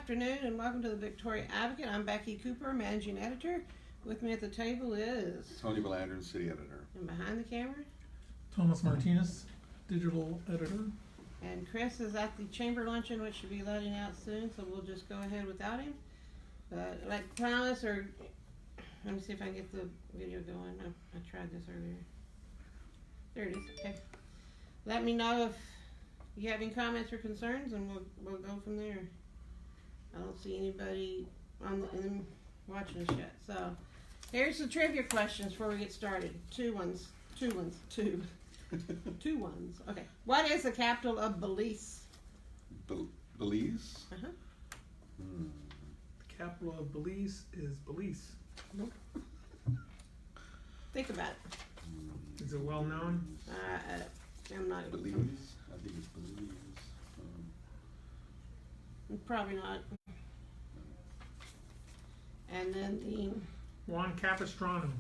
afternoon and welcome to the Victoria Advocate. I'm Becky Cooper, Managing Editor. With me at the table is Tony Blandron, City Editor. And behind the camera, Thomas Martinez, Digital Editor. And Chris is at the Chamber Luncheon, which should be letting out soon, so we'll just go ahead without him. But like promise, or let me see if I can get the video going. I tried this earlier. There it is. Okay. Let me know if you have any comments or concerns, and we'll go from there. I don't see anybody watching us yet. So here's the trivia questions before we get started. Two ones. Okay. What is the capital of Belize? Belize? Uh-huh. The capital of Belize is Belize. Nope. Think about it. Is it well known? I'm not. Belize? I think it's Belize. Probably not. And then the Juan Capistrano.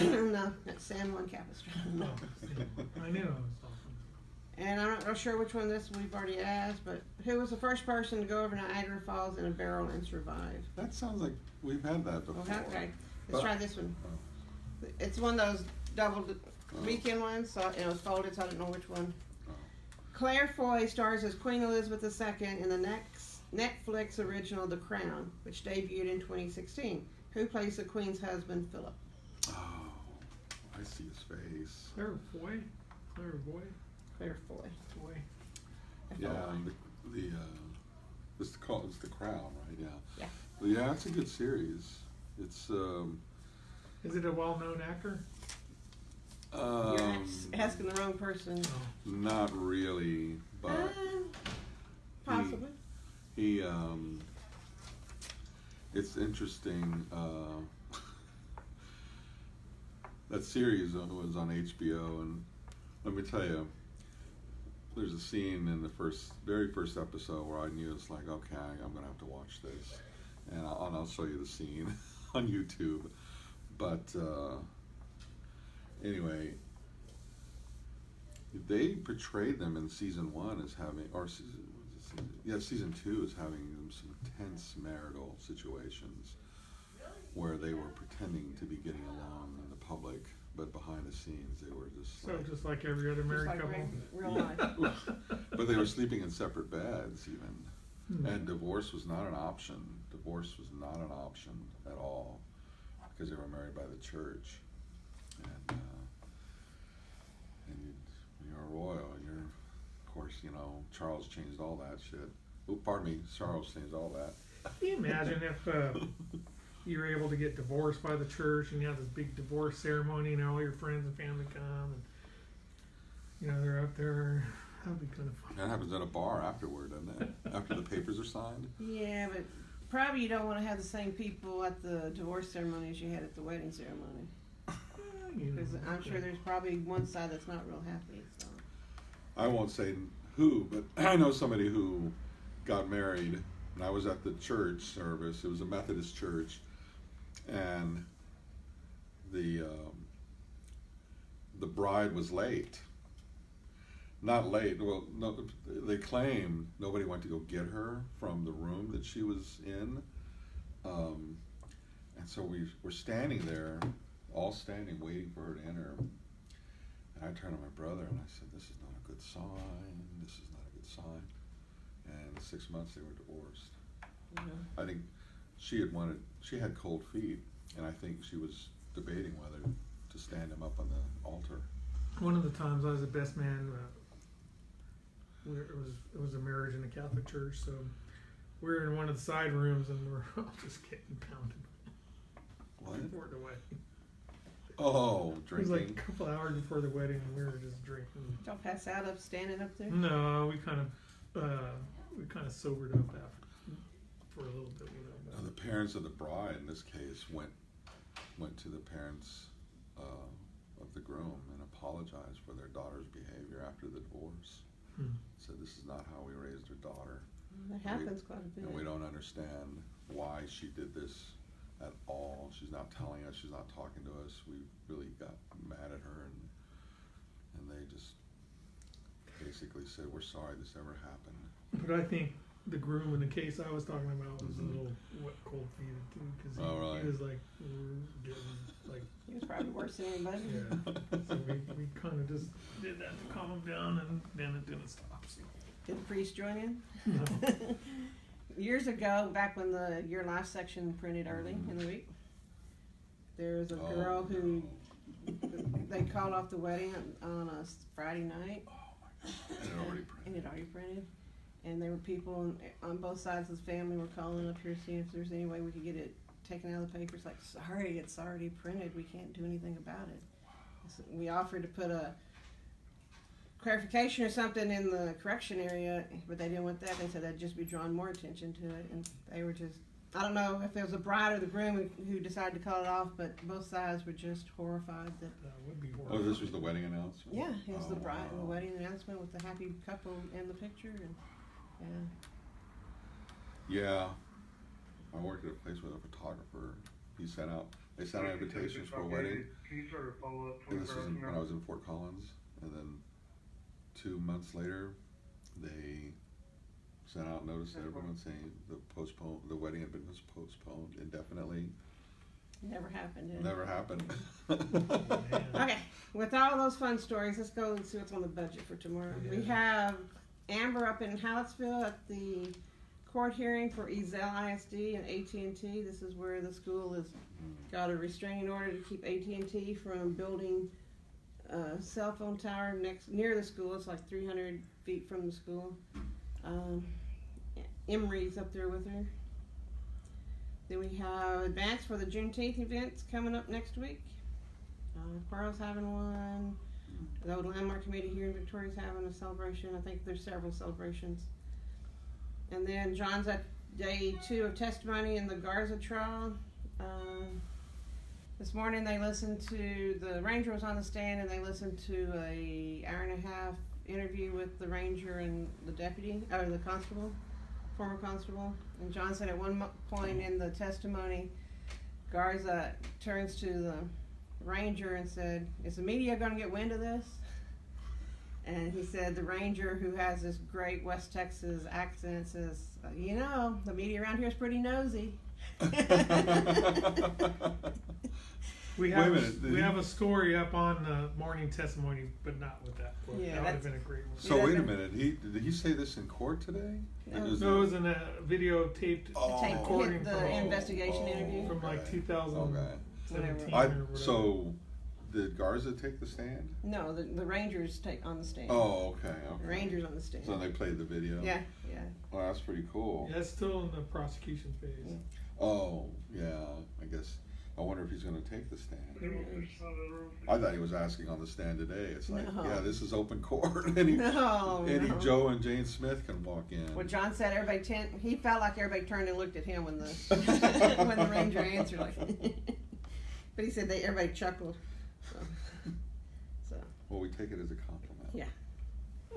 no, that's San Juan Capistrano. No. I knew I was talking. And I'm not real sure which one this we've already asked, but who was the first person to go over Niagara Falls in a barrel and survive? That sounds like we've had that before. Okay, let's try this one. It's one of those double weekend ones, so it was folded, so I don't know which one. Claire Foy stars as Queen Elizabeth II in the next Netflix original The Crown, which debuted in 2016. Who plays the Queen's husband, Philip? Oh, I see his face. Claire Foy? Claire Foy? Claire Foy. Foy. Yeah, it's the Crown, right? Yeah. Yeah. But yeah, it's a good series. It's Is it a well-known actor? You're asking the wrong person. Not really, but Possibly. he it's interesting. That series was on HBO, and let me tell you, there's a scene in the very first episode where I knew it's like, okay, I'm gonna have to watch this, and I'll show you the scene on YouTube. But anyway, they portrayed them in season 1 as having, season 2 as having some tense marital situations where they were pretending to be getting along in the public, but behind the scenes they were just like every other married Just like couple. real life. but they were sleeping in separate beds even. And divorce was not an option. Divorce was not an option at all because they were married by the church. And you're a royal. You're, of course, Charles changed all that shit. Oh, pardon me, Charles changed all that. Can you imagine if you were able to get divorced by the church and you have this big divorce ceremony and all your friends and family come and they're up there? That would be kind of fun. That happens at a bar afterward, doesn't it? After the papers are signed. Yeah, but probably you don't want to have the same people at the divorce ceremony as you had at the wedding ceremony. Because I'm sure there's probably one side that's not real happy. So. I won't say who, but I know somebody who got married, and I was at the church service. It was a Methodist church, and the bride was late. Not late. Well, no, they claim nobody went to go get her from the room that she was in, and so we were standing there, all standing, waiting for her to enter. And I turned to my brother and I said, "This is not a good sign. This is not a good sign." And in 6 months they were divorced. Yeah. I think she had cold feet, and I think she was debating whether to stand him up on the altar. One of the times I was a best man, it was a marriage in the Catholic church, so we were in one of the side rooms and we're all just getting pounded. What? Before the wedding. Oh, drinking. It was like a couple hours before the wedding and we were just drinking. Don't pass out up standing up there? No, we kind of sobered up after for a little bit. Now, the parents of the bride in this case went to the parents of the groom and apologized for their daughter's behavior after the divorce. Said this is not how we raised our daughter. That happens quite a bit. And we don't understand why she did this at all. She's not telling us. She's not talking to us. We really got mad at her, and they just basically said, "We're sorry this ever happened." But I think the groom in the case I was talking about was a little wet, cold feet too, because Oh, he was like, getting like, He was probably worse than anybody. yeah. So we kind of just did that to calm him down, and then it didn't stop. So. Did the priest join in? No. Years ago, back when your last section printed early in the week, there was a girl who they called off the wedding on a Friday night. Oh my God. And it already printed. And it already printed. And there were people on both sides of the family were calling up here seeing if there's any way we could get it taken out of the papers. Like, sorry, it's already printed. We can't do anything about it. So we offered to put a clarification or something in the correction area, but they didn't want that. They said that'd just be drawing more attention to it. And they were just, I don't know if it was the bride or the groom who decided to call it off, but both sides were just horrified that. That would be Oh, horrible. this was the wedding announcement? Yeah, it was the bride and the wow. wedding announcement with the happy couple in the picture. And Yeah. I worked at a place with a photographer. They sent out invitations for a wedding. Can you sort of follow up And this was when I was in Fort Collins. And then 2 months later, they sent out notice to everyone saying the wedding had been postponed indefinitely. never happened. Did it? Never happened. Okay, with all those fun stories, let's go and see what's on the budget for tomorrow. Yeah. We have Amber up in Hallettsville at the court hearing for Ezell ISD and AT&T. This is where the school has got a restraining order to keep AT&T from building a cell phone tower near the school. It's like 300 feet from the school. Emery's up there with her. Then we have advance for the Juneteenth events coming up next week. Carl's having one. The old landmark committee here in Victoria's having a celebration. I think there's several celebrations. And then John's at day 2 of testimony in the Garza trial. This morning they listened to, the ranger was on the stand and they listened to a hour and a half interview with the ranger and the deputy, or the constable, former constable. And John said at one point in the testimony, Garza turns to the ranger and said, "Is the media going to get wind of this?" And he said the ranger, who has this great West Texas accent, says, "You know, the media around here is pretty nosy." We Wait a have minute, we have a story up on the morning testimony, but not with that quote. Yeah, that would have that's- been a great one. So Yeah, wait a but- minute. Did he say this in court today? No. It was No, it was in a videotaped Take recording the from, investigation interview. from like okay. 2017 Whatever. or whatever. So did Garza take the stand? No, the rangers take on the stand. Oh, okay. The rangers on the stand. So they played the video. Yeah. Well, that's pretty cool. Yeah, it's still in the prosecution phase. Yeah. Oh, yeah. I guess. I wonder if he's going to take the stand. I thought he was asking on the stand today. It's like, No. yeah, this is open court. any No. Joe and Jane Smith can walk in. Well, John said he felt like everybody turned and looked at him when the when the ranger answered. Like, but he said everybody chuckled. So Well, we take it as a compliment. Yeah.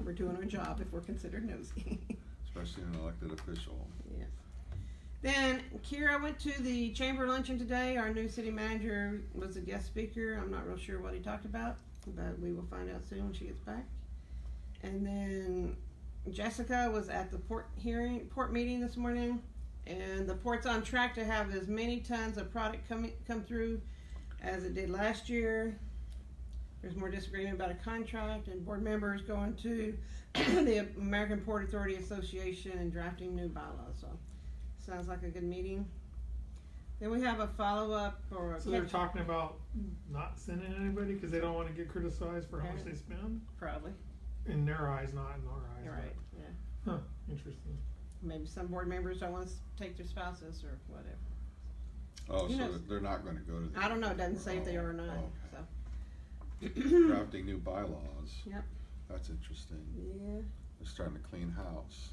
We're doing our job if we're considered nosy. Especially an elected official. Yes. Then Kira went to the chamber luncheon today. Our new city manager was a guest speaker. I'm not real sure what he talked about, but we will find out soon when she gets back. And then Jessica was at the port meeting this morning, and the port's on track to have as many tons of product come through as it did last year. There's more disagreement about a contract, and board members going to the American Port Authority Association and drafting new bylaws. So sounds like a good meeting. Then we have a follow-up or a So they're talking about not sending anybody because they don't want to get criticized for how much they spend? Probably. In their eyes, not in our eyes. You're right. Yeah. But, huh, interesting. Maybe some board members don't want to take their spouses or whatever. Oh, Who so knows? they're not going to go to the. I don't know. It doesn't say if they are or not. Okay. So. Drafting new bylaws. Yep. That's interesting. Yeah. They're starting to clean house.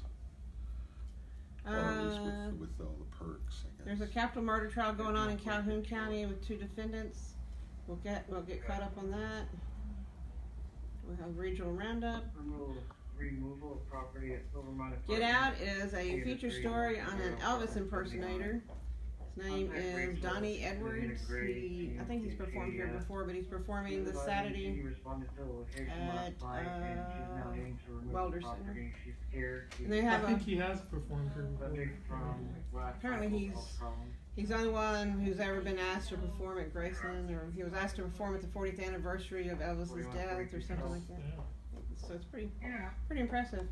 Or at least with all the perks, I guess. There's a capital murder trial going on in Calhoun County with 2 defendants. We'll get caught up on that. We'll have regional roundup. Removal of property at Silver Mine Get Apartments. Out is a feature story on an Elvis impersonator. His name is Donnie Edwards. I think he's performed here before, but he's performing this Saturday at Welder Center. And they have I think he has performed here before. apparently he's the only one who's ever been asked to perform at Graceland, or he was asked to perform at the 40th anniversary of Elvis's death or something like that. Yeah. So it's pretty impressive.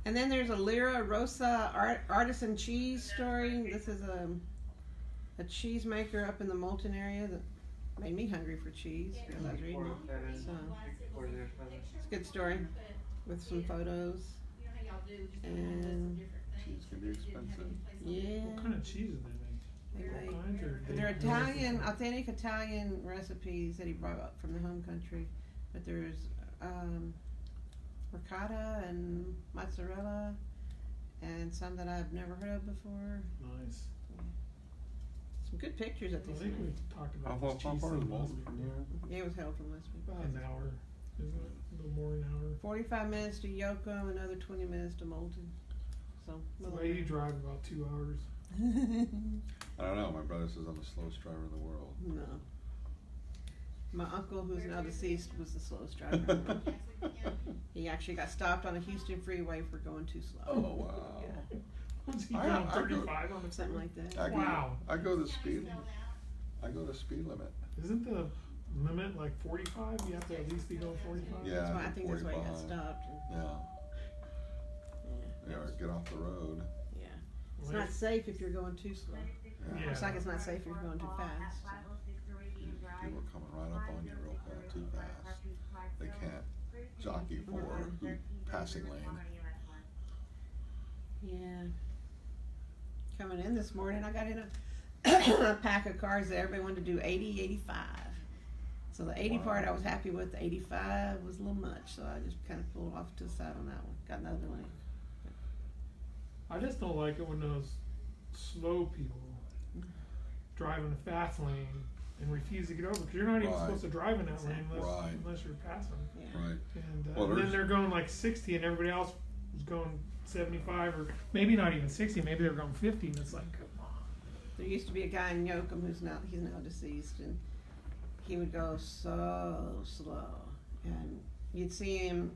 And then there's a Lyra Rosa artisan cheese story. This is a cheese maker up in the Moulton area that made me hungry for cheese because I was reading it. So it's a good story with some photos. And Cheese can be expensive. yeah, What kind of cheese do they make? they All make kinds, or they they're do Italian, everything? authentic Italian recipes that he brought up from the home country. But there's ricotta and mozzarella and some that I've never heard of before. Nice. Some good pictures at I this think thing. we talked How about far this cheese is thing last Moulton week. from here? Yeah, it was held from last week. About an hour, isn't it? A little more than an hour. 45 minutes to Yoko, another 20 minutes to Moulton. So, The way you drive about 2 hours. I don't know. My brother says I'm the slowest driver in the world. no. My uncle, who's now deceased, was the slowest driver. in the world. He actually got stopped on a Houston freeway for going too slow. Oh wow. Yeah, Was he I- going I go- 35 on the something like that. I go, Wow. I go the speed. I go the speed limit. Isn't the limit like 45? You have to at least be going 45? Yeah. That's why I think that's why he got 45. stopped. Yeah. Yeah. Yeah. Or get off the road. Yeah. It's not safe if you're going too slow. Yeah. It's like it's not safe if you're going too fast. So. People are coming right up on you real fast, too fast. They can't jockey for who passing lane. Yeah. Coming in this morning, I got in a pack of cars that everybody wanted to do 80, 85. So the 80 part I was happy with. The 85 was a little much, so I just kind of pulled off to the side on that one. Got another lane. I just don't like it when those slow people drive in the fast lane and refuse to get over because you're not even Right. supposed to drive in that lane Right. unless you're passing. Yeah. Right. And Well, then there's- they're going like 60 and everybody else is going 75 or maybe not even 60. Maybe they're going 50 and it's like, come on. There used to be a guy in Yoakum he's now deceased, and he would go so slow, and you'd see him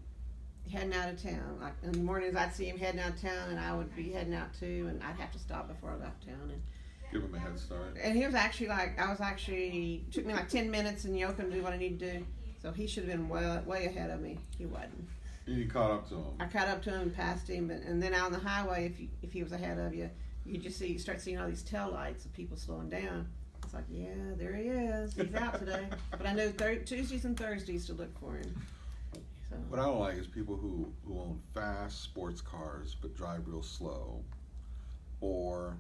heading out of town. Like in the mornings, I'd see him heading out of town, and I would be heading out too, and I'd have to stop before I left town. Give them a head start. And he was actually took me like 10 minutes in Yoakum to do what I needed to do. So he should have been way ahead of me. He wasn't. You caught up to them. I caught up to him and passed him, and then out on the highway, if he was ahead of you, you just start seeing all these tail lights of people slowing down. It's like, yeah, there he is. He's out today. But I know Tuesdays and Thursdays to look for him. So What I don't like is people who own fast sports cars but drive real slow, or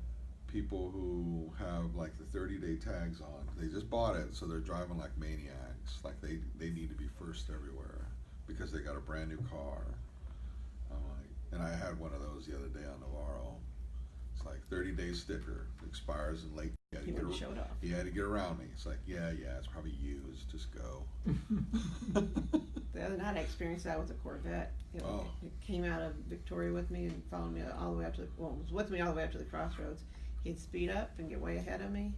people who have like the 30-day tags on. They just bought it, so they're driving like maniacs. Like they need to be first everywhere because they got a brand new car. I'm like, and I had one of those the other day on Navarro. It's like 30-day sticker expires in late. he wouldn't show it off. He had to get around me. It's like, yeah, it's probably used. Just go. The other night I experienced that with a Corvette. It came out of Victoria with me and followed me all the way up to was with me all the way up to the crossroads. He'd speed up and get way ahead of me.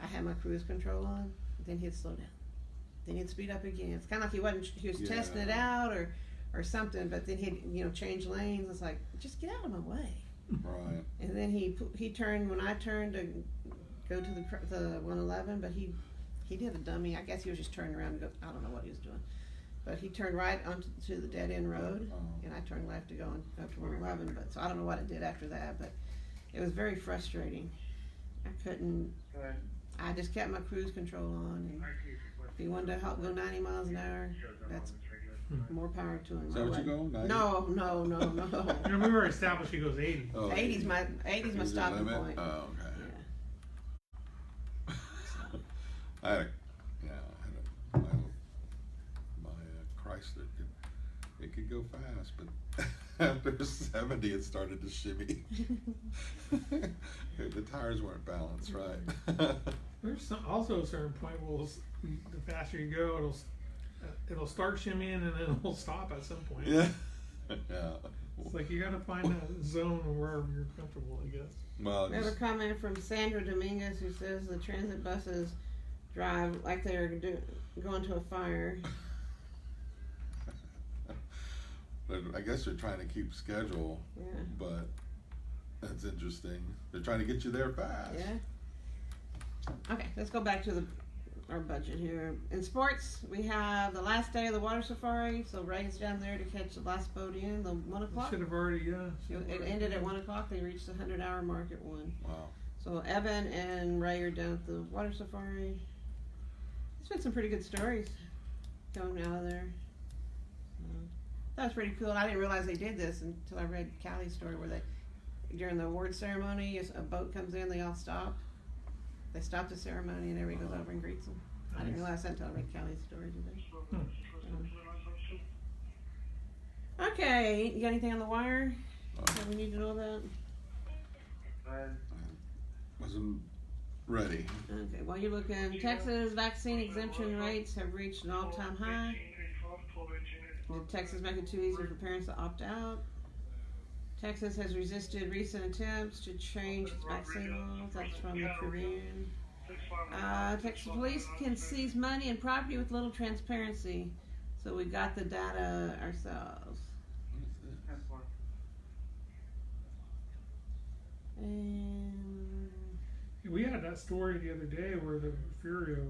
I had my cruise control on. Then he'd slow down. Then he'd speed up again. It's kind of like he was testing it out or something. But then he'd change lanes. It's like, just get out of my way. Right. And then he turned when I turned to go to the 111, but he did a dummy. I guess he was just turning around and go. I don't know what he was doing, but he turned right onto the dead end road, and I turned left to go up to 111. But so I don't know what I did after that, but it was very frustrating. I couldn't. I just kept my cruise control on, and if he wanted to help go 90 miles an hour, that's more power to him. Is that what you go? 90? No. You know, we've already established he goes 80. Oh, 80's my Is your stopping limit? point. Oh, okay. Yeah. I had my Chrysler. It could go fast, but after 70, it started to shimmy. The tires weren't balanced right. There's also a certain point where the faster you go, it'll start shimmying and then it'll stop at some point. Yeah. Yeah. It's like you gotta find that zone wherever you're comfortable, I guess. Well, We have a just, comment from Sandra Dominguez who says the transit buses drive like they're going to a fire. I guess they're trying to keep schedule, Yeah. but that's interesting. They're trying to get you there fast. Yeah. Okay, let's go back to our budget here. In sports, we have the last day of the water safari, so Ray's down there to catch the last boat in, the 1 o'clock. Should have already, yeah. It ended at 1 o'clock. They reached the 100-hour mark at 1. Wow. So Evan and Ray are down at the water safari. There's been some pretty good stories coming out of there. That was pretty cool. I didn't realize they did this until I read Callie's story where they, during the award ceremony, a boat comes in, they all stop. They stop the ceremony and everybody goes over and greets them. I didn't realize that until I read Callie's story today. Okay, you got anything on the wire that we need to know about? Wasn't ready. Okay, while you're looking, Texas vaccine exemption rates have reached an all-time high. Did Texas make it too easy for parents to opt out? Texas has resisted recent attempts to change its vaccine laws. That's from the Tribune. Texas police can seize money and property with little transparency, so we got the data ourselves. And We had that story the other day where the Refugio,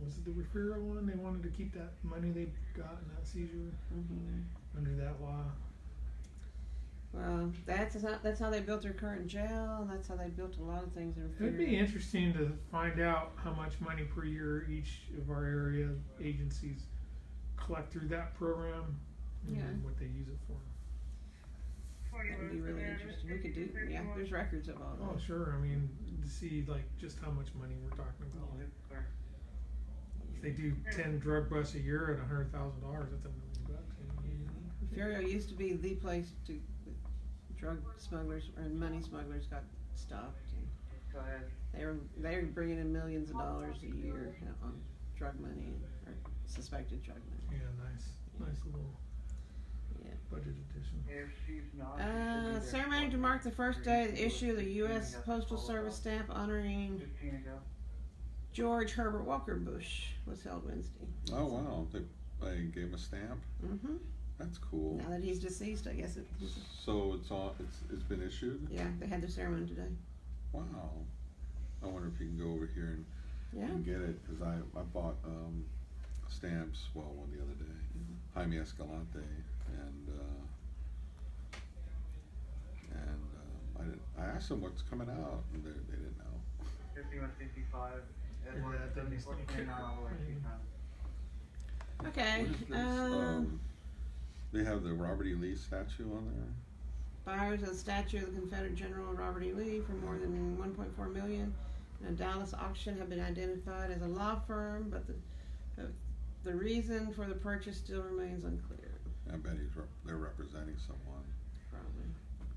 was it the Refugio one? They wanted to keep that money they got in that seizure under that law. well, that's how they built their current jail, and that's how they built a lot of things in It'd be Refugio. interesting to find out how much money per year each of our area agencies collect through that program and Yeah. what they use it for. That would be really interesting. We could do, yeah, there's records of all Oh, that. sure. I mean, to see like just how much money we're talking about. Like, if they do 10 drug busts a year at $100,000, that's $1 million. Refugio used to be the place to drug smugglers and money smugglers got stopped. Go ahead. They were bringing in millions of dollars a year on drug money or suspected drug money. Yeah, nice little Yeah. budget addition. If she's not, she should be there. Ceremony to mark the first day of the issue of the U.S. Postal Service stamp honoring 15 ago. George Herbert Walker Bush was held Wednesday. Oh wow, they gave him a stamp. Mm-hmm. That's cool. Now that he's deceased, I guess So it's been issued. yeah, they had their ceremony today. Wow. I wonder if you can go over here Yeah. and get it, because I bought stamps, one the other day, Jaime Escalante, and I asked them what's coming out, and they didn't know. 5165. Yeah, that needs to be kicked. Okay. What is this? They have the Robert E. Lee statue on there. Buyers of the statue of the Confederate General Robert E. Lee for more than $1.4 million in a Dallas auction have been identified as a law firm, but the reason for the purchase still remains unclear. I bet they're representing someone. Probably.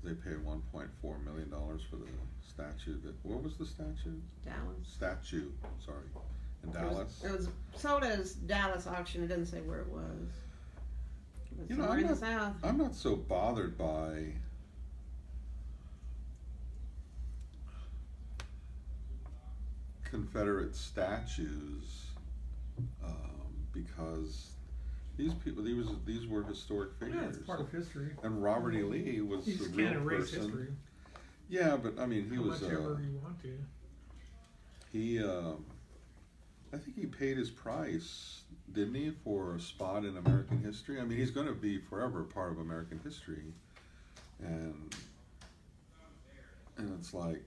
They paid $1.4 million for the statue. What was the statue? Dallas. Statue. Sorry, in Dallas. It was sold as Dallas auction. It doesn't say where it was. But You know, somewhere in the South. I'm not so bothered by Confederate statues because these people, these were historic Yeah, figures. it's part of history. And Robert E. Lee was You a just real can't erase person. history. Yeah, but I mean, he How was. much ever you want to. He, I think he paid his price, didn't he, for a spot in American history? I mean, he's going to be forever a part of American history, and it's like,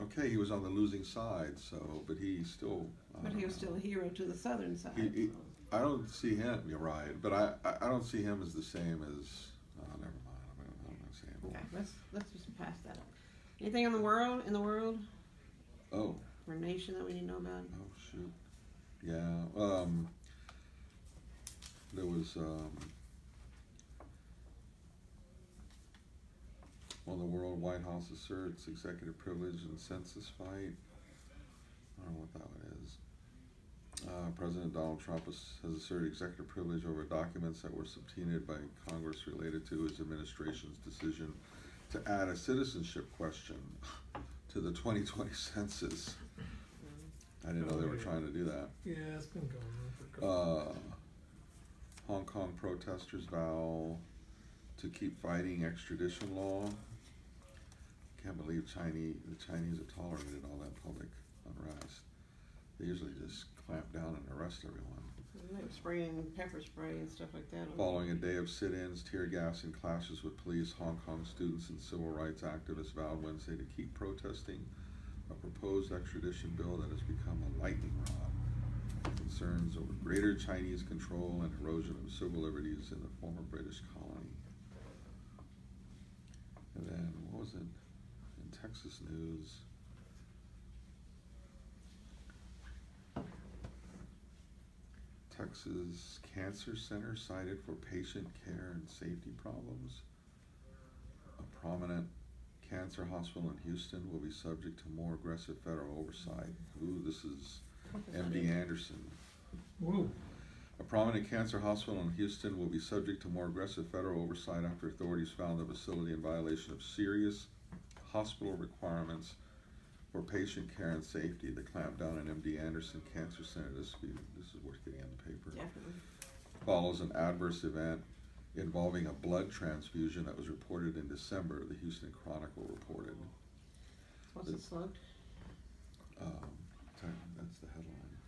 okay, he was on the losing side, so, but he still. But he was still a hero to the Southern side. He- I don't see him. You're right, but I don't see him as the same as. Never mind. I'm not saying. Okay, let's just pass that up. Anything in the world? Oh. Or nation that we need to know about? Oh shoot. Yeah. There was the World White House asserts executive privilege and census fight. I don't know what that one is. President Donald Trump has asserted executive privilege over documents that were subpoenaed by Congress related to his administration's decision to add a citizenship question to the 2020 census. I didn't know they were trying to do that. Yeah, it's been going on for a couple. Hong Kong protesters vow to keep fighting extradition law. Can't believe the Chinese have tolerated all that public unrest. They usually just clamp down and arrest everyone. They were spraying pepper spray and stuff like that. Following a day of sit-ins, tear gas, and clashes with police, Hong Kong students and civil rights activists vowed Wednesday to keep protesting a proposed extradition bill that has become a lightning rod. Concerns over greater Chinese control and erosion of civil liberties in the former British colony. And then, what was it? In Texas news, Texas Cancer Center cited for patient care and safety problems. A prominent cancer hospital in Houston will be subject to more aggressive federal oversight. Ooh, this is MD Anderson. Whoa. A prominent cancer hospital in Houston will be subject to more aggressive federal oversight after authorities found the facility in violation of serious hospital requirements for patient care and safety. The clampdown on MD Anderson Cancer Center, this is worth getting on the paper, Definitely. follows an adverse event involving a blood transfusion that was reported in December, the Houston Chronicle reported. What's it slugged? That's the headline.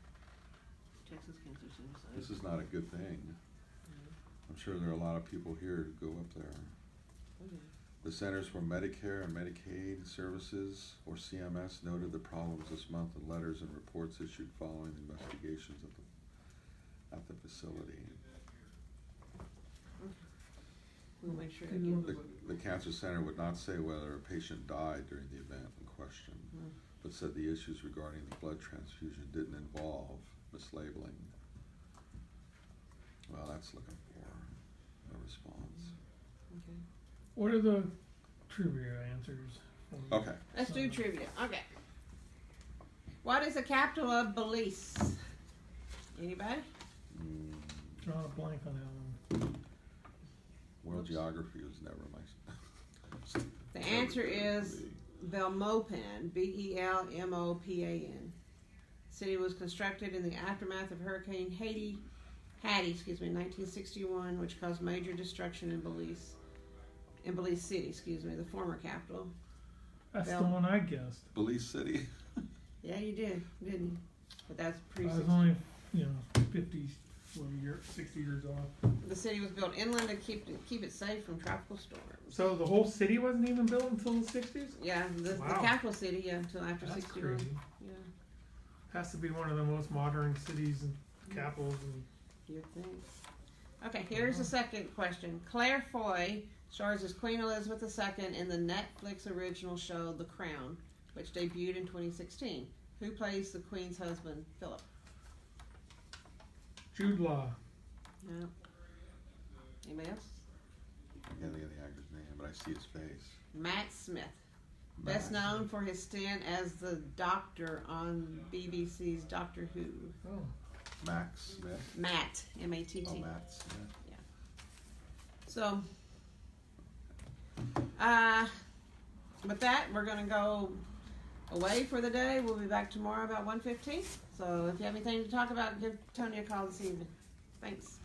Texas Cancer Center. This is not a good thing. I'm sure there are a lot of people here who go up there. Okay. The Centers for Medicare and Medicaid Services, or CMS, noted the problems this month in letters and reports issued following investigations at the facility. We'll make sure. The Cancer Center would not say whether a patient died during the event in question, but said the issues regarding the blood transfusion didn't involve mislabeling. Well, that's looking for a response. Okay. What are the trivia answers? Okay. Let's do trivia. Okay. What is the capital of Belize? Anybody? Drawing a blank on that one. World geography was never my. The answer is Belmopan, Belmopan. City was constructed in the aftermath of Hurricane Hattie, 1961, which caused major destruction in Belize City, the former capital. That's the one I guessed. Belize City. Yeah, you did, didn't you? But that's I was only, 60 years off. The city was built inland to keep it safe from tropical storms. So the whole city wasn't even built until the 60s? Yeah, the Wow. capital city, until after That's 61. crazy. Yeah, Has to be one of the most modern cities and capitals. And you'd think. Okay, here's the second question. Claire Foy stars as Queen Elizabeth II in the Netflix original show The Crown, which debuted in 2016. Who plays the Queen's husband, Philip? Jude Law. No. Anybody else? I can't think of the actor's name, but I see his face. Matt Smith. Best known for his stint as the Doctor on BBC's Doctor Who. Oh. Max Smith. Matt, M-A-T-T. Oh, Matt Smith. So, with that, we're going to go away for the day. We'll be back tomorrow about 1:15. So if you have anything to talk about, give Tony a call this evening. Thanks.